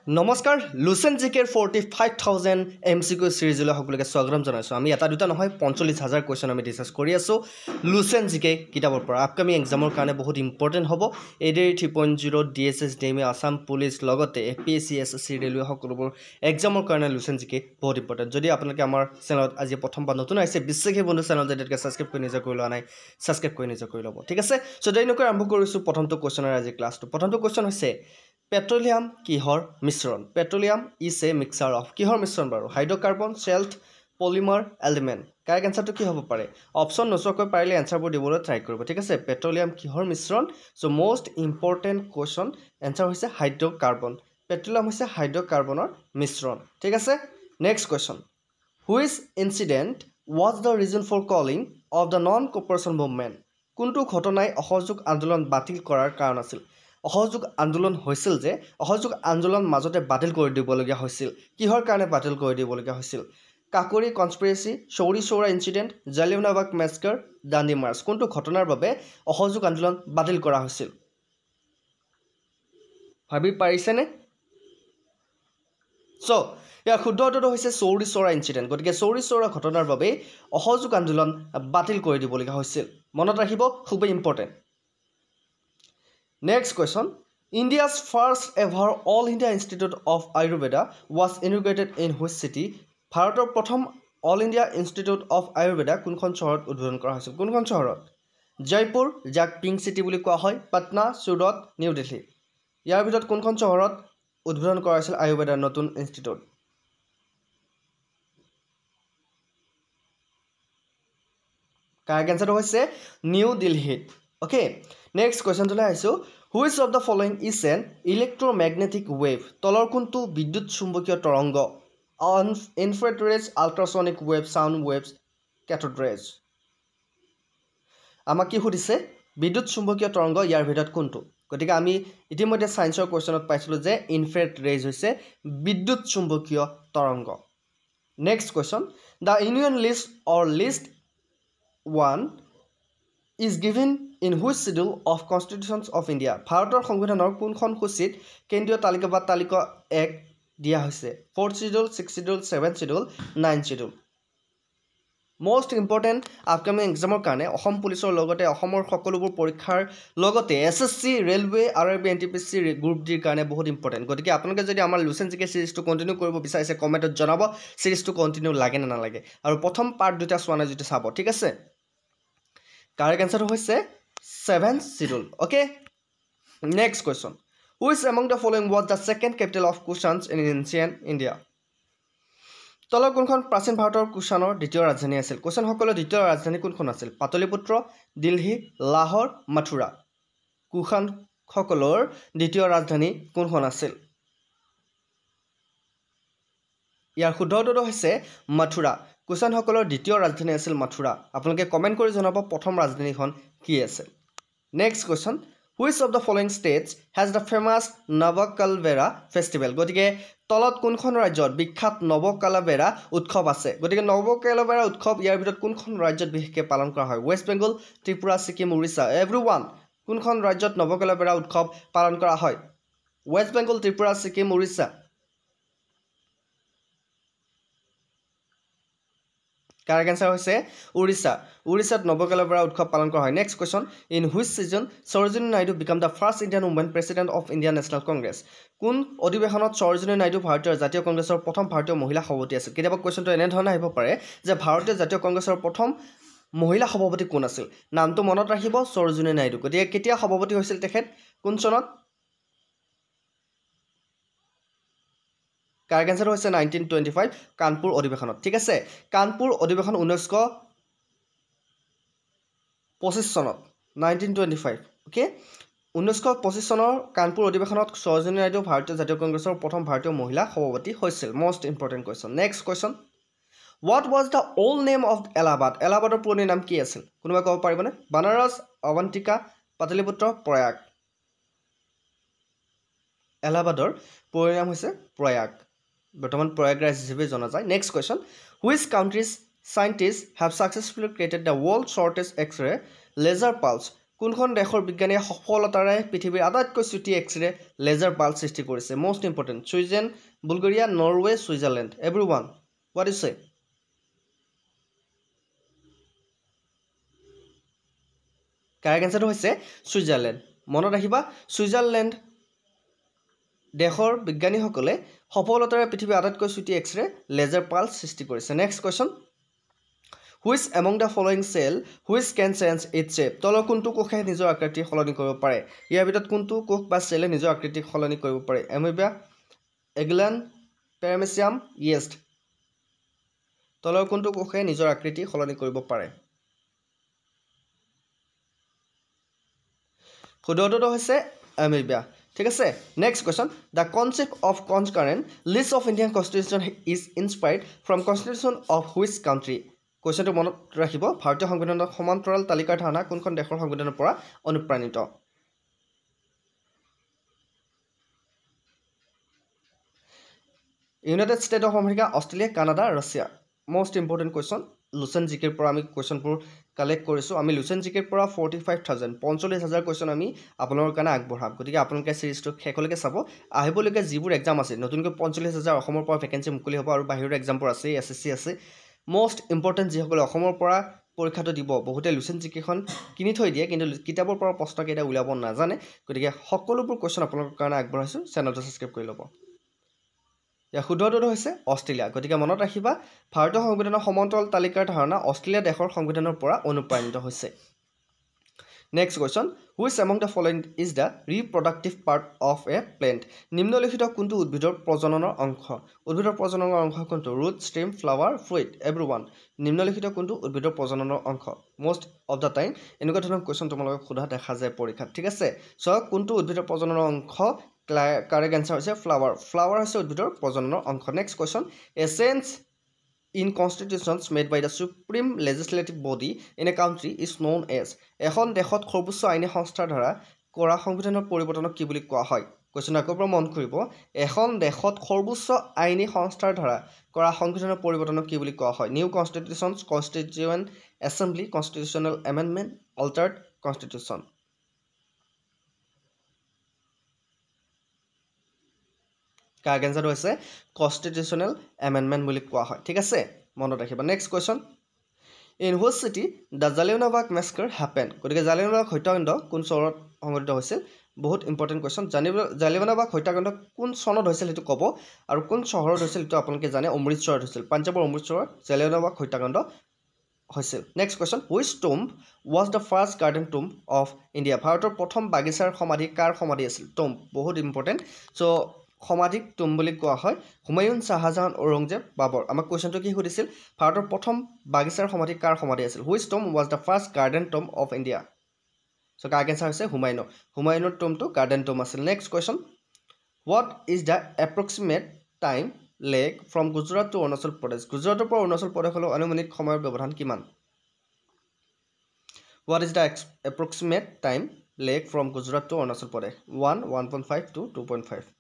নমস্কাৰ লুচেন জিকেৰ 45000 এমচিকিউ সিৰিজলৈ সকলোকে স্বাগতম জনাইছো আমি এটা দুটা নহয় 45000 কোৱেশ্চন আমি ডিসকাস কৰি আছো লুচেন জিকে কিতাপৰ পৰা আপকামিং এক্সামৰ কাৰণে বহুত ইম্পৰ্টেন্ট হ'ব এডি 3.0 ডিএছএছ ডিএমএ আসাম পুলিচ লগতে এপিএসসি এসএসসি ৰেলৱে সকলোবোৰ এক্সামৰ কাৰণে লুচেন জিকে বহুত ইম্পৰ্টেন্ট যদি আপোনালোকে আমাৰ চেনেলত আজি প্ৰথমবাৰ নতুন আহিছে বিশ্বাসী বন্ধু চেনেল যেটাকে সাবস্ক্ৰাইব কৰি নিজে কৰি লোৱা নাই সাবস্ক্ৰাইব কৰি নিজে কৰি ল'ব ঠিক আছে সো দেৰিনকৈ আৰম্ভ কৰিছো প্ৰথমটো কোৱেশ্চনৰ আজি ক্লাছটো প্ৰথমটো কোৱেশ্চন হৈছে Petroleum kihor misron. Petroleum is a mixture of kihor misron baru. Hydrocarbon, salt, polymer, element. Correct answer to ki hobo pare. Option no sokoi parele answer bo dibole try koribo. Thik ase petroleum kihor misron. So most important question answer hoise hydrocarbon. Petroleum hoise hydrocarbonor misron. Thik ase next question. Which incident was the reason for calling of the non-cooperation movement? Kuntu ঘটনাই অসহযোগ আন্দোলন বাতিল কৰাৰ কাৰণ আছিল অসহযোগ আন্দোলন হৈছিল যে অসহযোগ আন্দোলন মাজতে বাতিল কৰি দিবলগীয়া হৈছিল কিহৰ কাৰণে বাতিল কৰি দিবলগীয়া হৈছিল কাকৰি কনস্পিৰেসি চৌৰি চৌৰা ইনসিডেন্ট জালিয়ানৱালাবাগ মেছাকাৰ দাণ্ডি মাৰ্চ কোনটো ঘটনাৰ বাবে অসহযোগ আন্দোলন বাতিল কৰা হৈছিল ভাবি পাৰিছেনে সো ইয়াৰ শুদ্ধ উত্তৰটো হৈছে চৌৰি চৌৰা ইনসিডেন্ট গতিকে চৌৰি চৌৰা ঘটনাৰ বাবে অসহযোগ আন্দোলন বাতিল কৰি দিবলগীয়া হৈছিল মনত ৰাখিব খুব important Next question. India's first ever All India Institute of Ayurveda was inaugurated in which city? Bharator prothom All India Institute of Ayurveda kunkhon shohorot udbodhon kora hoisil. Kunkhon shohorot? Jaipur, jak Pink City buli koa hoy, Patna, Surat, New Delhi. Yar bhitorot kunkhon shohorot udbodhon kora hoisil Ayurveda notun institute? Correct answer hoise New Delhi. Okay. Next question tole aisu which of the following is an electromagnetic wave tolor kuntu bidyut chumbokiyo torongo on infrared rays ultrasonic wave sound waves cathode rays amaki hudise bidyut chumbokiyo torongo yar bhitorot kuntu gotike ami itimodhe science or question ot paisilu je infrared rays hoise bidyut chumbokiyo torongo next question the union list or list 1 is given in which schedule of constitutions of India Bharator সংবিধানৰ কোনখন সূচীত কেন্দ্ৰীয় তালিকা বা তালিকা 1 দিয়া হৈছে 4th schedule 6th schedule 7th schedule 9th schedule most important upcoming examৰ কাৰণে অসম পুলিচৰ লগতে অসমৰ সকলোবোৰ পৰীক্ষাৰ লগতে SSC railway RRB NTPC group ডিৰ কাৰণে বহুত ইম্পৰ্টেন্ট গতিকে আপোনালোকে যদি আমাৰ লুচেন জিকে সিৰিজটো কন্টিনিউ কৰিব বিচাৰিছে কমেন্টত জনাব সিৰিজটো কন্টিনিউ লাগে না নালাগে আৰু প্ৰথম পাৰ্ট দুটা সোৱানা যেটা চাব ঠিক আছে Correct answer hoise 7th schedule. Okay. Next question. Which among the following was the second capital of Kushans in ancient India? তলৰ কোনখন প্ৰাচীন ভাৰতৰ কুশানৰ দ্বিতীয় ৰাজধানী আছিল কুশান সকলৰ দ্বিতীয় ৰাজধানী কোনখন আছিল পাটলিপুত্ৰ দিল্লী লাহোৰ মথুৰা কুশান সকলৰ দ্বিতীয় ৰাজধানী কোনখন আছিল ইয়াৰ শুদ্ধ উত্তৰ হৈছে মথুৰা কুশান সকলৰ দ্বিতীয় ৰাজধানী আছিল মথুৰা আপোনালোকে কমেন্ট কৰি জনাব প্ৰথম ৰাজধানীখন কি আছিল next question which of the following states has the famous Navakalvera festival গতিকে তলত কোনখন ৰাজ্যত বিখ্যাত নৱকালবেৰা উৎসৱ আছে গতিকে নৱকালবেৰা উৎসৱ ইয়াৰ ভিতৰত কোনখন ৰাজ্যত বিশেষকৈ পালন কৰা হয় ওয়েষ্ট বেংগল ত্ৰিপুৰা সিকিম উৰিষ্যা এভৰিওয়ান কোনখন ৰাজ্যত নৱকালবেৰা উৎসৱ পালন কৰা হয় waste Bengal Tripura Sikkim Orissa Correct answer hoise Orissa. Orissa Navakalabara উৎসৱ পালন কৰা হয় Next question in which season Sarojini Naidu became the first Indian woman president of Indian National Congress কোন অধিবেশনত সৰোজিনী নাইডু ভাৰতীয় জাতীয় কংগ্ৰেছৰ প্ৰথম ভাৰতীয় মহিলা সভাপতি আছিল কেতিয়াবা কোৱেশ্চনটো এনে ধৰণে আহিব পাৰে যে ভাৰতীয় জাতীয় কংগ্ৰেছৰ প্ৰথম মহিলা সভাপতি কোন আছিল নামটো মনত ৰাখিব সৰোজিনী নাইডু গতিকে কেতিয়া সভাপতি হৈছিল তেখেত কোন চনত Correct answer hoise 1925 কানপুৰ অধিবেশনত ঠিক আছে কানপুৰ অধিবেশন 1925 চনত 1925 ওকে 1925 চনৰ কানপুৰ অধিবেশনত সৰোজিনী নাইডু ভাৰতীয় জাতীয় কংগ্ৰেছৰ প্ৰথম ভাৰতীয় মহিলা সভাপতি হৈছিল most important question next question what was the old name of Allahabad Allahabadৰ পুৰণি নাম কি আছিল কোনোবা ক'ব পাৰিবনে বানাৰস অৱন্তিকা পাটলিপুত্ৰ প্ৰয়াগ Allahabadৰ পুৰণি নাম হৈছে প্ৰয়াগ বৰ্তমান প্ৰয়াগৰাজ হিচাপে জনা যায় next question which countries scientists have successfully created the world's shortest x-ray laser pulse কোনখন দেশৰ বিজ্ঞানীয়ে সফলতাৰে পৃথিৱীৰ আটাইতকৈ চুটি এক্সৰে লেজাৰ বাল্ব সৃষ্টি কৰিছে most important Sweden Bulgaria Norway Switzerland everyone what is সে কাৰেক্ট এনসাৰটো হৈছে ছুইজাৰলেণ্ড মনত ৰাখিবা ছুইজাৰলেণ্ড দেশৰ বিজ্ঞানীসকলে সফলতাৰে পৃথিৱীৰ আটাইতকৈ চুটি এক্সৰে লেজাৰ পাল্স সৃষ্টি কৰিছে next question which among the following cell which can change its shape তলৰ কোনটো কোষে নিজৰ আকৃতি সলনি কৰিব পাৰে ইয়াৰ ভিতৰত কোনটো কোষ বা চেলে নিজৰ আকৃতি সলনি কৰিব পাৰে এমিবা এগলান পেৰামেচিয়াম ইয়েষ্ট তলৰ কোনটো কোষে নিজৰ আকৃতি সলনি কৰিব পাৰে শুদ্ধটো হৈছে এমিবা ঠিক আছে next question the concept of concurrent list of Indian constitution is inspired from constitution of which country কোৱেশ্চনটো মনত ৰাখিব ভাৰতীয় সংবিধানৰ সমান্তৰাল তালিকাৰ ধাৰণা কোনখন দেশৰ সংবিধানৰ পৰা অনুপ্ৰাণিত united state of America Australia Canada Russia most important question Lucent জিকেৰ পৰা আমি কুৱেশ্যনবোৰ কালেক্ট কৰিছোঁ আমি লুচেন জিকেৰ পৰা 45,000 45,000 কুৱেশ্যন আমি আপোনালোকৰ কাৰণে আগবঢ়াম গতিকে আপোনালোকে চিৰিজটো শেষলৈকে চাব আহিবলগীয়া যিবোৰ এক্সাম আছে নতুনকৈ 45,000 অসমৰ পৰা ভেকেঞ্চি মুকলি হ'ব আৰু বাহিৰৰ এক্সামবোৰ আছে এছএছচি আছে মোষ্ট ইম্পৰ্টেণ্ট যিসকলে অসমৰ পৰা পৰীক্ষাটো দিব বহুতে লুচেন জিকেখন কিনি থৈ দিয়ে কিন্তু কিতাপৰ পৰা প্ৰশ্নকেইটা উলিয়াব নাজানে গতিকে সকলোবোৰ কুৱেশ্যন আপোনালোকৰ কাৰণে আগবঢ়াইছোঁ চেনেলটো ছাবস্ক্ৰাইব কৰি ল'ব শুদ্ধটো হৈছে অষ্ট্ৰেলিয়া গতিকে মনত ৰাখিবা ভাৰতীয় সংবিধানৰ সমান্তৰাল তালিকাৰ ধাৰণা অষ্ট্ৰেলিয়া দেশৰ সংবিধানৰ পৰা অনুপ্ৰাণিত হৈছে next question which among the following is the reproductive part of A plant নিম্নলিখিত কোনটো উদ্ভিদৰ প্ৰজননৰ অংশ উদ্ভিদৰ প্ৰজননৰ অংশ কোনটো root stem flower fruit everyone নিম্নলিখিত কোনটো উদ্ভিদৰ প্ৰজননৰ অংশ মোষ্ট অফ দ্য টাইম এনেকুৱা ধৰণৰ কুৱেশ্যন তোমালোকক সোধা দেখা যায় পৰীক্ষাত ঠিক আছে চ' কোনটো উদ্ভিদৰ প্ৰজননৰ অংশ কাৰেক্ট এনসাৰ হৈছে ফ্লাৱাৰ ফ্লাৱাৰ হৈছে উদ্ভিদৰ প্ৰজননৰ অংশ next question a change in constitutions made by the supreme legislative body in a country is known as এখন দেশত সৰ্বোচ্চ আইনী সংস্থাৰ দ্বাৰা কৰা সংবিধানৰ পৰিৱৰ্তনক কি বুলি কোৱা হয় কুৱেশ্যন আকৌ পৰা মন কৰিব এখন দেশত সৰ্বোচ্চ আইনী সংস্থাৰ দ্বাৰা কৰা সংবিধানৰ পৰিৱৰ্তনক কি বুলি কোৱা হয় new constitutions constituent assembly constitutional amendment altered constitution correct এনসাৰটো হৈছে কনষ্টিটিউশ্যনেল এমেণ্ডমেণ্ট বুলি কোৱা হয় ঠিক আছে মনত ৰাখিবা next question in which city the Jallianwala Bagh massacre happen গতিকে জালিয়ানৱালাবাগ হত্যাকাণ্ড কোন চহৰত সংঘটিত হৈছিল বহুত ইম্পৰ্টেণ্ট কুৱেশ্যন জালিয়ানৱালাবাগ হত্যাকাণ্ড কোন চনত হৈছিল সেইটো ক'ব আৰু কোন চহৰত হৈছিল সেইটো আপোনালোকে জানে অমৃতসৰত হৈছিল পাঞ্জাৱৰ অমৃতসৰত জালিয়ানৱালাবাগ হত্যাকাণ্ড হৈছিল next question which tomb was the first garden tomb of India ভাৰতৰ প্ৰথম বাগিচাৰ সমাধি কাৰ সমাধি আছিল টুম্ব বহুত ইম্পৰ্টেণ্ট চ' সমাধিক টুম্ব বুলি কোৱা হয় হুমায়ুন চাহজাহান ঔৰংজেব বাবৰ আমাক কুৱেশ্যনটো কি সুধিছিল ভাৰতৰ প্ৰথম বাগিচাৰ সমাধি কাৰ সমাধি আছিল which tomb was the first garden tomb of India so' correct answer হৈছে হুমায়ুনৰ টুম্বটো গাৰ্ডেন টুম্ব আছিল next question what is the approximate time lag from Gujarat to Arunachal Pradesh গুজৰাটৰ পৰা অৰুণাচল প্ৰদেশলৈ আনুমানিক সময়ৰ ব্যৱধান কিমান what is the approximate time lag from Gujarat to Arunachal Pradesh 1.5 to 2.5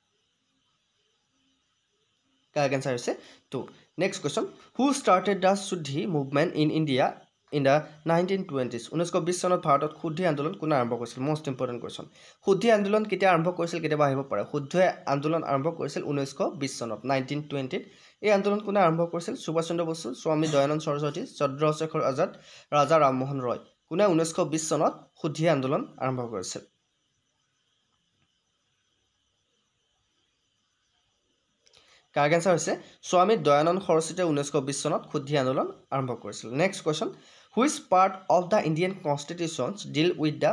Correct answer is 2. Next question. Who started the Shuddhi movement in India in the 1920s? 1920 চনত ভাৰতত শুদ্ধি আন্দোলন কোনে আৰম্ভ কৰিছিল most important question. শুদ্ধি আন্দোলন কেতিয়া আৰম্ভ কৰিছিল কেতিয়া আহিব পাৰে শুদ্ধি আন্দোলন আৰম্ভ কৰিছিল 1920 চনত 1920 এই আন্দোলন কোনে আৰম্ভ কৰিছিল সুভাষ চন্দ্ৰ বসু স্বামী দয়ানন্দ সৰস্বতী চন্দ্ৰশেখৰ আজাদ ৰাজা ৰামমোহন ৰয় কোনে 1920 চনত শুদ্ধি আন্দোলন আৰম্ভ কৰিছিল কাৰেক্ট এনসাৰ হৈছে স্বামী দয়ানন্দ সৰস্বতীয়ে 1920 চনত শুদ্ধি আন্দোলন আৰম্ভ কৰিছিল next question which part of the Indian constitutions deal with the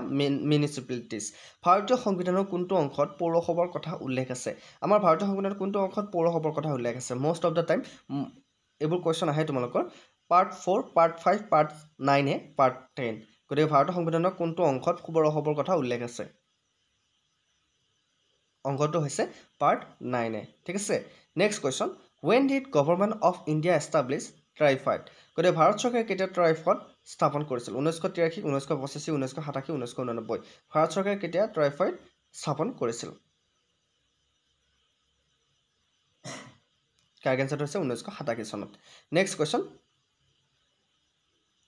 municipalities ভাৰতীয় সংবিধানৰ কোনটো অংশত পৌৰসভাৰ কথা উল্লেখ আছে আমাৰ ভাৰতীয় সংবিধানৰ কোনটো অংশত পৌৰসভাৰ কথা উল্লেখ আছে most of the time এইবোৰ কুৱেশ্যন আহে তোমালোকৰ পাৰ্ট 4 পাৰ্ট 5 পাৰ্ট 9 পাৰ্ট 10 গতিকে ভাৰতীয় সংবিধানৰ কোনটো অংশত পৌৰসভাৰ কথা উল্লেখ আছে অংকটো হৈছে পাৰ্ট 9 ঠিক আছে next question when did government of India establish ট্ৰাইফাইড গতিকে ভাৰত চৰকাৰে কেতিয়া ট্ৰাইফাইড স্থাপন কৰিছিল 1983 1985 1987 1989 ভাৰত চৰকাৰে কেতিয়া ট্ৰাইফাইড স্থাপন কৰিছিল কাৰেক্ট এনসাৰটো হৈছে 1987 চনত next question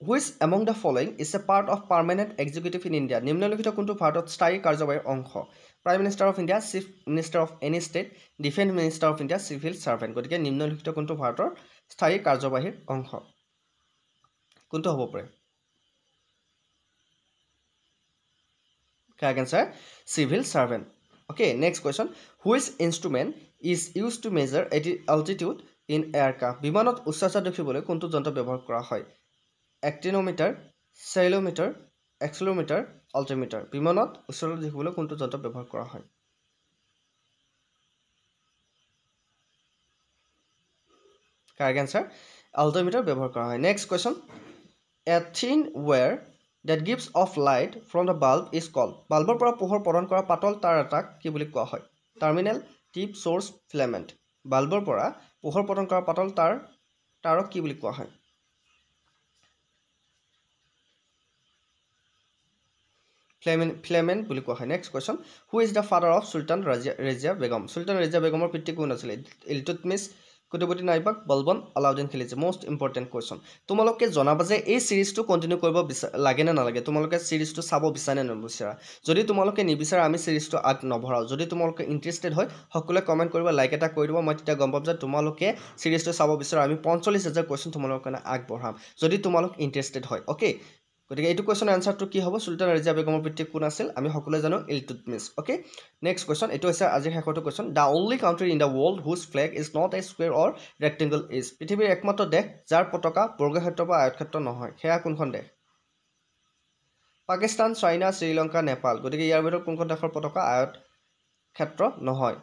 Which among the following is a part of permanent executive in India? নিম্নলিখিত কোনটো ভাৰতত স্থায়ী কাৰ্যবাহীৰ অংশ? Prime Minister of India, Chief Minister of any state, Defense Minister of India, Civil Servant. গতিকে নিম্নলিখিত কোনটো ভাৰতৰ স্থায়ী কাৰ্যবাহীৰ অংশ? কোনটো হ'ব পাৰে? Correct answer, Civil Servant. Okay, next question. Which instrument is used to measure altitude in aircraft? বিমানত উচ্চতা দেখিবলৈ কোনটো যন্ত্ৰ ব্যৱহাৰ কৰা হয়? Actinometer, ceilometer, accelerometer, altimeter. বিমানত উচ্চতা দেখিবলৈ কোনটো যন্ত্ৰ ব্যৱহাৰ কৰা হয়? Correct answer, altimeter ব্যৱহাৰ কৰা হয়. Next question. A thin wire that gives off light from the bulb is called. বাল্বৰ পৰা পোহৰ প্ৰদান কৰা পাতল তাঁৰ এটাক কি বুলি কোৱা হয়? Terminal, tip, source, filament. বাল্বৰ পৰা পোহৰ প্ৰদান কৰা পাতল তাঁৰক কি বুলি কোৱা হয়? Filament বুলি কোৱা হয়. Next question. Who is the father of Sultan Razia Begum? Sultan Razia Begumৰ পিতৃ কোন আছিল? Iltutmish, Qutbuddin Aibak, Balban, Alauddin Khilji. Most important question. তোমালোকে জনাবা যে এই চিৰিজটো কণ্টিনিউ কৰিব লাগে নে নালাগে? তোমালোকে চিৰিজটো চাব বিচাৰে নে নিবিচাৰা? যদি তোমালোকে নিবিচাৰা আমি চিৰিজটো আগ নভৰাওঁ. যদি তোমালোকে ইণ্টাৰেষ্টেড হয় সকলোৱে কমেণ্ট কৰিব, লাইক এটা কৰি দিব. মই তেতিয়া গম পাম যে তোমালোকে চিৰিজটো চাব বিচাৰা. আমি 45,000 কুৱেশ্যন তোমালোকৰ কাৰণে আগবঢ়াম যদি তোমালোক ইণ্টাৰেষ্টেড হয়. অ'কে, গতিকে এইটো কুৱেশ্যনৰ এনচাৰটো কি হ'ব? চুলতান ৰাজিয়া বেগমৰ পিতৃ কোন আছিল? আমি সকলোৱে জানো ইলতুৎমিছ. Okay, next question. এইটো হৈছে আজিৰ শেষৰটো কুৱেশ্যন. The only country in the world whose flag is not a square or rectangle is. পৃথিৱীৰ একমাত্ৰ দেশ যাৰ পতাকা বৰ্গক্ষেত্ৰ বা আয়তক্ষেত্ৰ নহয়, সেয়া কোনখন দেশ? পাকিস্তান, চাইনা, শ্ৰীলংকা, নেপাল. গতিকে ইয়াৰ ভিতৰত কোনখন দেশৰ পতাকা আয়তক্ষেত্ৰ নহয়,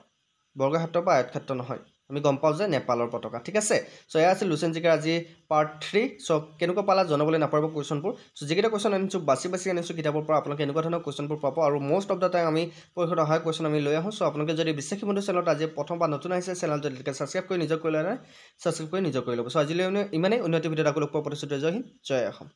বৰ্গক্ষেত্ৰ বা আয়তক্ষেত্ৰ নহয়? আমি গম পাওঁ যে নেপালৰ পতাকা. ঠিক আছে, চ' এয়া আছিল লুচেন জিকেৰ আজি পাৰ্ট 3. চ' কেনেকুৱা পালা জনাবলৈ নাপাৰিব কুৱেশ্যনবোৰ. চ' যিকেইটা কুৱেশ্যন আনিছোঁ বাছি আনিছোঁ কিতাপৰ পৰা, আপোনালোকে এনেকুৱা ধৰণৰ কুৱেশ্যনবোৰ পাব. আৰু মষ্ট অফ দ্য টাইম আমি পৰীক্ষাত অহা কুৱেশ্যন আমি লৈ আহোঁ. চ' আপোনালোকে যদি বিশ্বাসী বন্ধু চেনেলত আজি প্ৰথম বা নতুন আহিছে, চেনেলটো এতিয়ালৈকে ছাবস্ক্ৰাইব কৰি নিজৰ কৰি ল'ব. চ' আজিলৈ ইমানেই উন্নতি ভিডিঅ'ত আকৌ লগ পোৱাৰ প্ৰতিশ্ৰুতি. জয় হিন্দ, জয় অসম.